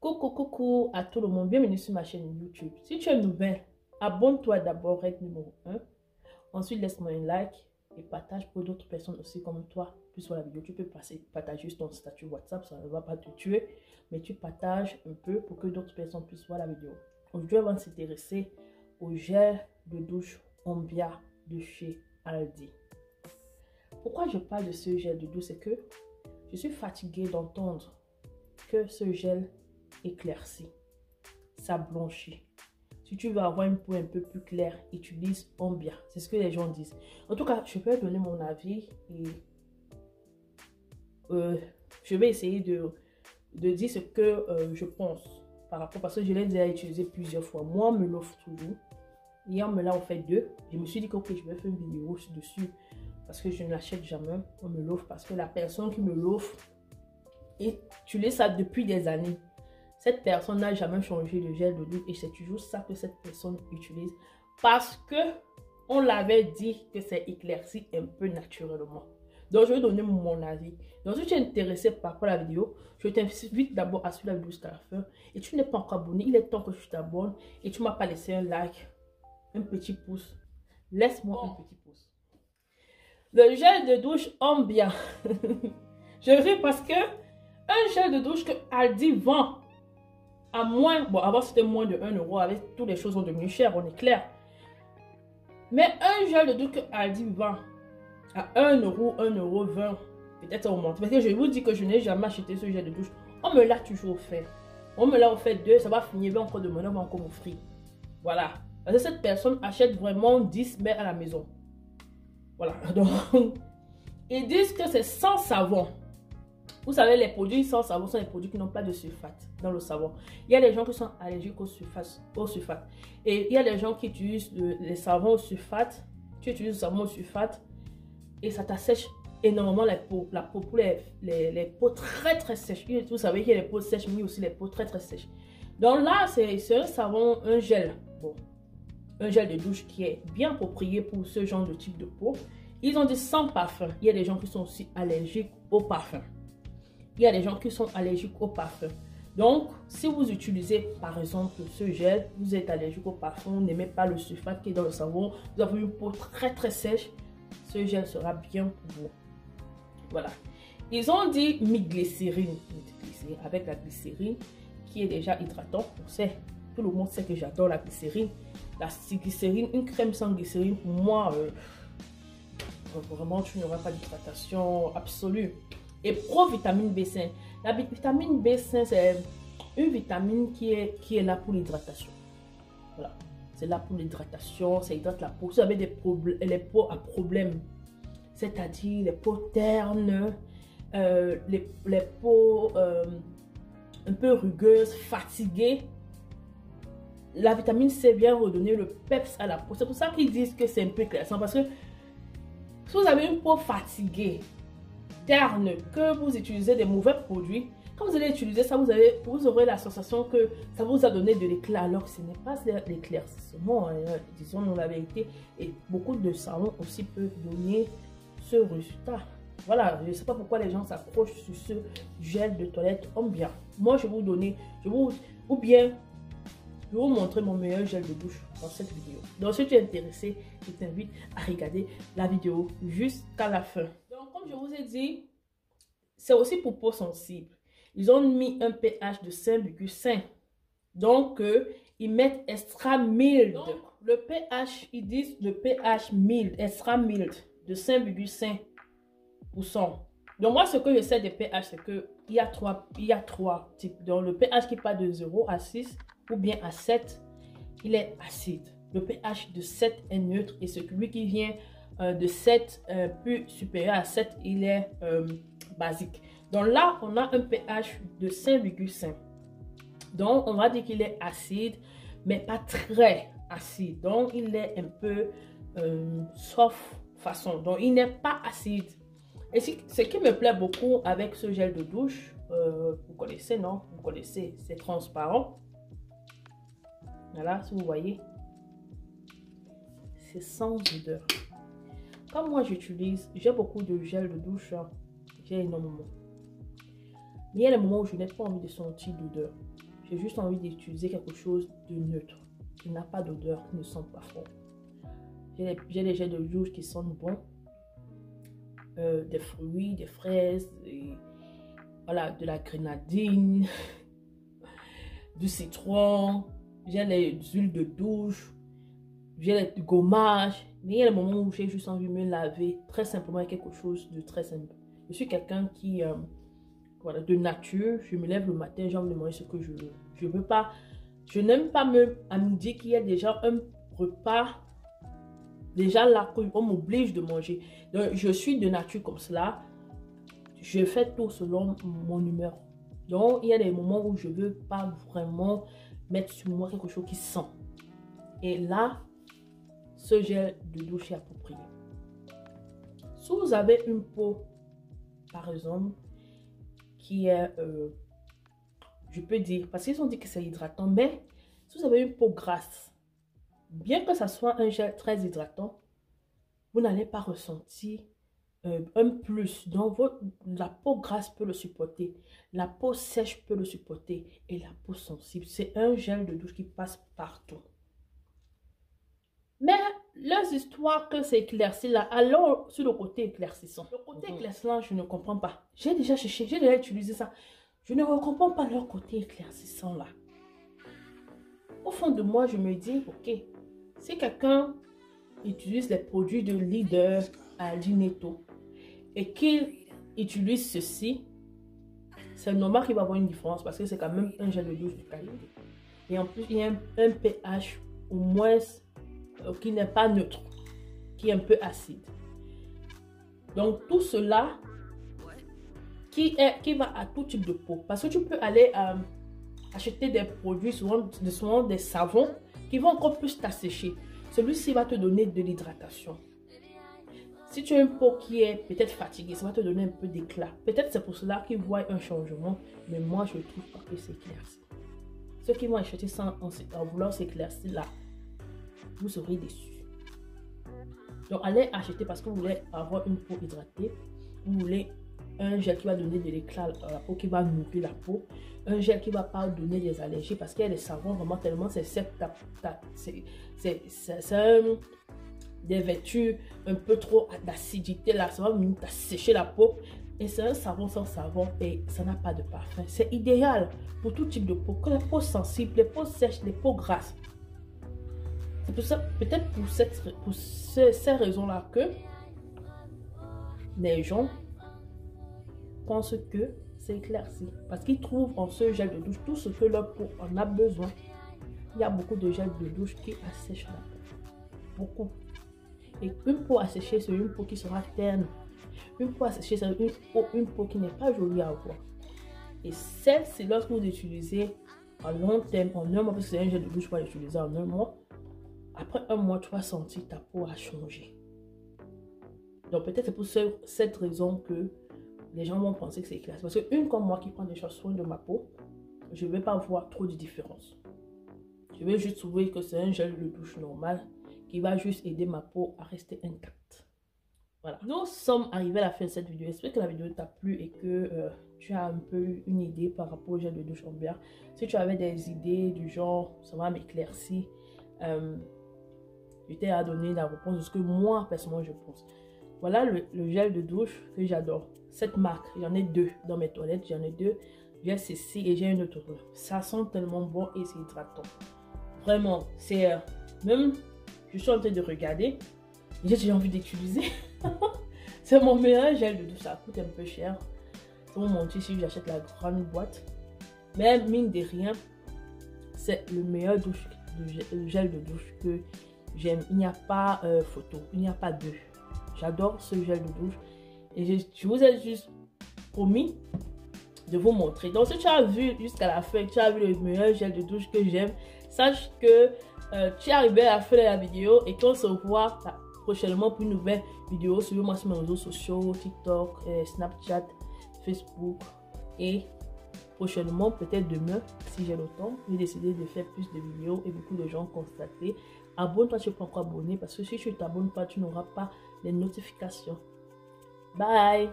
Coucou à tout le monde, bienvenue sur ma chaîne YouTube. Si tu es nouvelle, abonne-toi d'abord, règle numéro 1. Ensuite, laisse-moi un like et partage pour d'autres personnes aussi comme toi puissent voir la vidéo. Tu peux partager juste ton statut WhatsApp, ça ne va pas te tuer, mais tu partages un peu pour que d'autres personnes puissent voir la vidéo. Aujourd'hui, on va s'intéresser au gel de douche Ombia de chez Aldi. Pourquoi je parle de ce gel de douche? C'est que je suis fatiguée d'entendre que ce gel éclairci, ça blanchit. Si tu veux avoir une peau un peu plus claire, utilise Ombia. C'est ce que les gens disent. En tout cas, je peux donner mon avis et je vais essayer de dire ce que je pense par rapport, parce que je l'ai déjà utilisé plusieurs fois. Moi, on me l'offre toujours. Hier, on me l'a offert 2. Je me suis dit que ok, je vais faire une vidéo dessus parce que je ne l'achète jamais. On me l'offre parce que la personne qui me l'offre utilise ça depuis des années. Cette personne n'a jamais changé de gel de douche et c'est toujours ça que cette personne utilise parce que on l'avait dit que c'est éclairci un peu naturellement. Donc je vais donner mon avis. Donc si tu es intéressé par la vidéo, je t'invite d'abord à suivre la vidéo jusqu'à la fin. Et tu n'es pas encore abonné, il est temps que tu t'abonnes et tu ne m'as pas laissé un like, un petit pouce. Laisse-moi un petit pouce. Le gel de douche Ombia. Je ris parce que un gel de douche que Aldi vend à moins, bon avant c'était moins de 1 euro, avec toutes les choses sont devenues chères, on est clair. Mais un gel de douche que Aldi vend à 1 euro, 1 euro 20, peut-être ça augmente. Parce que je vous dis que je n'ai jamais acheté ce gel de douche. On me l'a toujours offert. On me l'a offert 2, ça va finir, va encore demander, on va encore m'offrir. Voilà. Parce que cette personne achète vraiment 10 mais à la maison. Voilà. Donc, ils disent que c'est sans savon. Vous savez, les produits sans savon sont les produits qui n'ont pas de sulfate dans le savon. Il y a des gens qui sont allergiques au sulfate. Et il y a des gens qui utilisent les savons au sulfate. Tu utilises le savon au sulfate et ça t'assèche énormément la peau. La peau pour les peaux très sèches. Vous savez qu'il y a les peaux sèches, mais aussi les peaux très sèches. Donc là, c'est un savon, un gel. Bon, un gel de douche qui est bien approprié pour ce genre de type de peau. Ils ont dit sans parfum. Il y a des gens qui sont aussi allergiques au parfum. Il y a des gens qui sont allergiques au parfum. Donc, si vous utilisez par exemple ce gel, vous êtes allergique au parfum, vous n'aimez pas le sulfate qui est dans le savon, vous avez une peau très sèche, ce gel sera bien pour vous. Voilà. Ils ont dit mi-glycérine, avec la glycérine qui est déjà hydratant. On sait, tout le monde sait que j'adore la glycérine. La glycérine, une crème sans glycérine, pour moi, vraiment, tu n'auras pas d'hydratation absolue. Et pro-vitamine B5. La vitamine B5, c'est une vitamine qui est là pour l'hydratation. Voilà. C'est là pour l'hydratation, ça hydrate la peau. Vous avez des problèmes, les peaux à problème, c'est-à-dire les peaux ternes, les peaux un peu rugueuses, fatiguées. La vitamine C vient redonner le peps à la peau. C'est pour ça qu'ils disent que c'est un peu éclairant. Parce que si vous avez une peau fatiguée, terne, que vous utilisez des mauvais produits, quand vous allez utiliser ça, vous aurez la sensation que ça vous a donné de l'éclat, alors que ce n'est pas l'éclaircissement, disons-nous la vérité. Et beaucoup de savons aussi peuvent donner ce résultat. Voilà, je ne sais pas pourquoi les gens s'accrochent sur ce gel de toilette Ombia. Moi, je vais vous donner, je vais vous montrer mon meilleur gel de douche dans cette vidéo. Donc, si tu es intéressé, je t'invite à regarder la vidéo jusqu'à la fin. Donc, comme je vous ai dit, c'est aussi pour peau sensible. Ils ont mis un pH de 5,5. Donc, ils mettent extra mild. Donc, le pH, ils disent le pH mild, extra mild, de 5,5%. Donc, moi, ce que je sais des pH, c'est qu'il y a trois types. Donc, le pH qui part de 0 à 6 ou bien à 7, il est acide. Le pH de 7 est neutre et celui qui vient de 7 plus supérieur à 7, il est basique. Donc là, on a un pH de 5,5. Donc, on va dire qu'il est acide, mais pas très acide. Donc, il est un peu soft façon. Donc, il n'est pas acide. Et ce qui me plaît beaucoup avec ce gel de douche, vous connaissez, non? Vous connaissez, c'est transparent. Voilà, si vous voyez, c'est sans odeur. Comme moi j'utilise, j'ai beaucoup de gel de douche, hein. J'ai énormément. Mais il y a des moments où je n'ai pas envie de sentir d'odeur. J'ai juste envie d'utiliser quelque chose de neutre, qui n'a pas d'odeur, qui ne sent pas fort. J'ai des gels de douche qui sentent bon. Des fruits, des fraises, et, voilà, de la grenadine, du citron. J'ai les huiles de douche. J'ai les gommages. Mais il y a des moments où j'ai juste envie de me laver très simplement avec quelque chose de très simple. Je suis quelqu'un qui, voilà, de nature, je me lève le matin, j'ai envie de manger ce que je veux. Je veux pas, je n'aime pas à midi qu'il y ait déjà un repas déjà là qu'on m'oblige de manger. Donc je suis de nature comme cela. Je fais tout selon mon humeur. Donc il y a des moments où je veux pas vraiment mettre sur moi quelque chose qui sent. Et là, ce gel de douche est approprié. Si vous avez une peau, par exemple, qui est, je peux dire, parce qu'ils ont dit que c'est hydratant, mais si vous avez une peau grasse, bien que ça soit un gel très hydratant, vous n'allez pas ressentir un plus. Donc, la peau grasse peut le supporter, la peau sèche peut le supporter et la peau sensible. C'est un gel de douche qui passe partout. Mais leurs histoires que c'est éclairci là, alors sur le côté éclaircissant. Le côté éclaircissant, je ne comprends pas. J'ai déjà cherché, j'ai déjà utilisé ça. Je ne comprends pas leur côté éclaircissant là. Au fond de moi, je me dis, ok, si quelqu'un utilise les produits de Leader à Netto et qu'il utilise ceci, c'est normal qu'il va avoir une différence parce que c'est quand même un gel de douche de qualité. Et en plus, il y a un pH au moins qui n'est pas neutre, qui est un peu acide. Donc tout cela qui va à tout type de peau. Parce que tu peux aller acheter des produits, souvent des savons, qui vont encore plus t'assécher. Celui-ci va te donner de l'hydratation. Si tu as une peau qui est peut-être fatiguée, ça va te donner un peu d'éclat. Peut-être c'est pour cela qu'ils voient un changement, mais moi je ne trouve pas que c'est éclairci. Ceux qui vont acheter ça en voulant s'éclaircir là, vous serez déçus. Donc allez acheter parce que vous voulez avoir une peau hydratée. Vous voulez un gel qui va donner de l'éclat à la peau, qui va nourrir la peau. Un gel qui ne va pas donner des allergies parce qu'il y a des savons vraiment tellement c'est des vertus un peu trop d'acidité là, ça va venir sécher la peau. Et c'est un savon sans savon et ça n'a pas de parfum. C'est idéal pour tout type de peau, que les peaux sensibles, les peaux sèches, les peaux grasses. C'est pour ça, peut-être pour ces raisons-là que les gens pensent que c'est éclairci. Parce qu'ils trouvent en ce gel de douche tout ce que leur peau en a besoin. Il y a beaucoup de gel de douche qui assèchent la peau. Beaucoup. Et une peau asséchée, c'est une peau qui sera terne. Une peau asséchée, c'est une peau qui n'est pas jolie à voir. Et celle-ci, lorsque vous l'utilisez à long terme, en un mois, parce que c'est un gel de douche, pour l'utiliser en un mois, après un mois, tu vas sentir ta peau a changé. Donc peut-être c'est pour cette raison que les gens vont penser que c'est éclairci. Parce qu'une comme moi qui prend déjà soin de ma peau, je ne vais pas voir trop de différence. Je vais juste trouver que c'est un gel de douche normal qui va juste aider ma peau à rester intacte. Voilà. Nous sommes arrivés à la fin de cette vidéo. J'espère que la vidéo t'a plu et que tu as un peu une idée par rapport au gel de douche ambiant. Si tu avais des idées du genre, ça va m'éclaircir, je t'ai à donner la réponse de ce que moi, personnellement, je pense. Voilà le gel de douche que j'adore. Cette marque, j'en ai deux dans mes toilettes. J'en ai deux. J'ai ceci et j'ai une autre. Ça sent tellement bon et c'est hydratant. Vraiment, c'est même, je suis en train de regarder. J'ai envie d'utiliser. C'est mon meilleur gel de douche. Ça coûte un peu cher. Sans mentir, si j'achète la grande boîte. Mais mine de rien, c'est le meilleur gel de douche que j'aime. Il n'y a pas photo. Il n'y a pas deux. J'adore ce gel de douche. Et je vous ai juste promis de vous montrer. Donc si tu as vu jusqu'à la fin, tu as vu le meilleur gel de douche que j'aime, sache que tu es arrivé à la fin de la vidéo et qu'on se voit prochainement pour une nouvelle vidéo. Suivez-moi sur mes réseaux sociaux, TikTok, Snapchat, Facebook. Et prochainement, peut-être demain, si j'ai le temps, j'ai décidé de faire plus de vidéos et beaucoup de gens constater. Abonne-toi si tu n'es pas encore abonné parce que si tu ne t'abonnes pas, tu n'auras pas les notifications. Bye!